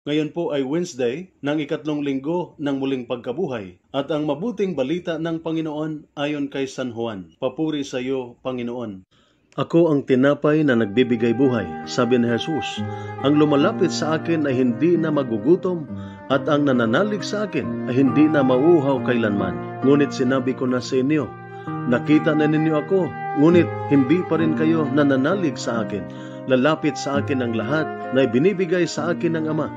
Ngayon po ay Wednesday ng ikatlong linggo ng muling pagkabuhay at ang mabuting balita ng Panginoon ayon kay San Juan. Papuri sa iyo, Panginoon. Ako ang tinapay na nagbibigay buhay, sabi ni Jesus. Ang lumalapit sa akin ay hindi na magugutom at ang nananalig sa akin ay hindi na mauuhaw kailanman. Ngunit sinabi ko na sa inyo, nakita na ninyo ako, ngunit hindi pa rin kayo nananalig sa akin. Lalapit sa akin ang lahat na ibinibigay sa akin ng Ama,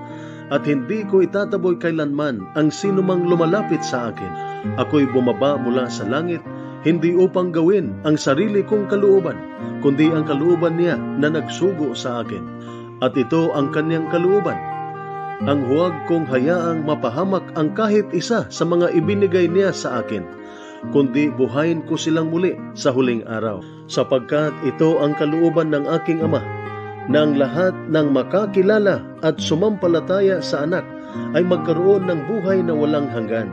at hindi ko itataboy kailanman ang sinumang lumalapit sa akin. Ako'y bumaba mula sa langit, hindi upang gawin ang sarili kong kalooban, kundi ang kalooban niya na nagsugo sa akin. At ito ang kanyang kalooban, ang huwag kong hayaang mapahamak ang kahit isa sa mga ibinigay niya sa akin, kundi buhayin ko silang muli sa huling araw. Sapagkat ito ang kalooban ng aking Ama, na ang lahat ng makakilala at sumampalataya sa anak ay magkaroon ng buhay na walang hanggan,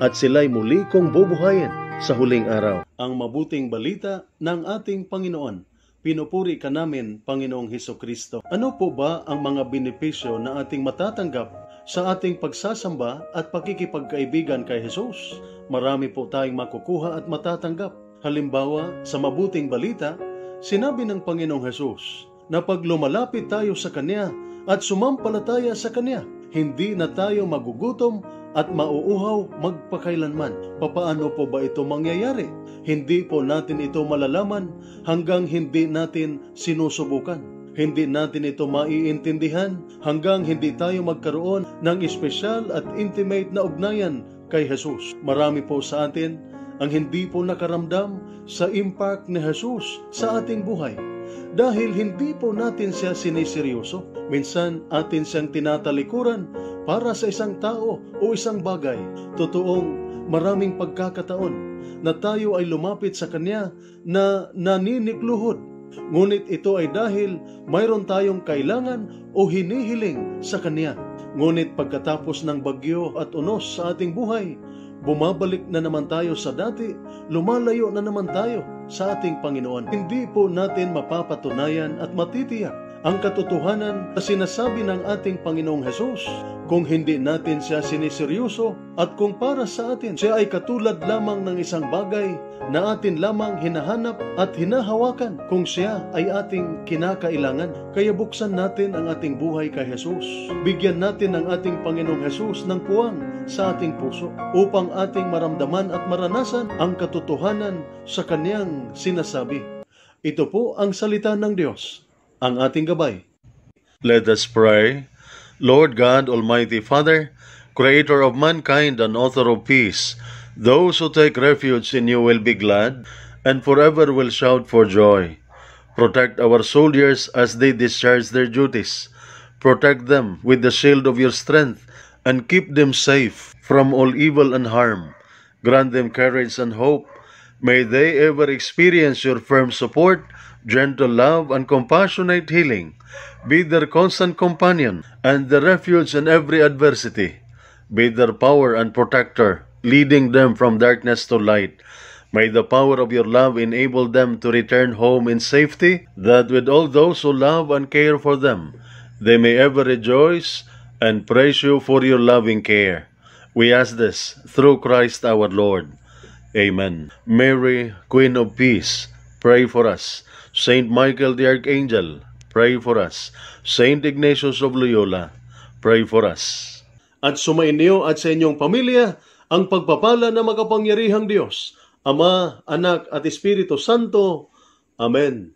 at sila'y muli kong bubuhayin sa huling araw. Ang mabuting balita ng ating Panginoon. Pinupuri ka namin, Panginoong Hesukristo. Ano po ba ang mga benepisyo na ating matatanggap sa ating pagsasamba at pakikipagkaibigan kay Jesus? Marami po tayong makukuha at matatanggap. Halimbawa, sa mabuting balita, sinabi ng Panginoong Jesus na pag lumalapit tayo sa Kanya at sumampalataya sa Kanya, hindi na tayo magugutom at mauuhaw magpakailanman. Papaano po ba ito mangyayari? Hindi po natin ito malalaman hanggang hindi natin sinusubukan. Hindi natin ito maiintindihan hanggang hindi tayo magkaroon ng espesyal at intimate na ugnayan kay Jesus. Marami po sa atin ang hindi po nakaramdam sa impact ni Jesus sa ating buhay, dahil hindi po natin siya siniseryoso. Minsan atin siyang tinatalikuran para sa isang tao o isang bagay. Totoong maraming pagkakataon na tayo ay lumapit sa Kanya na naninikluhod. Ngunit ito ay dahil mayroon tayong kailangan o hinihiling sa Kanya. Ngunit pagkatapos ng bagyo at unos sa ating buhay, bumabalik na naman tayo sa dati, lumalayo na naman tayo sa ating Panginoon. Hindi po natin mapapatunayan at matitiyak ang katotohanan na sinasabi ng ating Panginoong Jesus kung hindi natin siya siniseryoso at kung para sa atin siya ay katulad lamang ng isang bagay na atin lamang hinahanap at hinahawakan kung siya ay ating kinakailangan. Kaya buksan natin ang ating buhay kay Jesus. Bigyan natin ang ating Panginoong Jesus ng puwang sa ating puso upang ating maramdaman at maranasan ang katotohanan sa Kanyang sinasabi. Ito po ang salita ng Diyos, ang ating gabay. Let us pray. Lord God, Almighty Father, Creator of mankind and author of peace, those who take refuge in you will be glad and forever will shout for joy. Protect our soldiers as they discharge their duties. Protect them with the shield of your strength and keep them safe from all evil and harm. Grant them courage and hope. May they ever experience your firm support, gentle love, and compassionate healing. Be their constant companion and the refuge in every adversity. Be their power and protector, leading them from darkness to light. May the power of your love enable them to return home in safety, that with all those who love and care for them, they may ever rejoice and praise you for your loving care. We ask this through Christ our Lord. Amen. Mary, Queen of Peace, pray for us. Saint Michael the Archangel, pray for us. Saint Ignatius of Loyola, pray for us. At sumainyo at sa inyong pamilya ang pagpapala ng makapangyarihang Diyos, Ama, Anak at Espiritu Santo. Amen.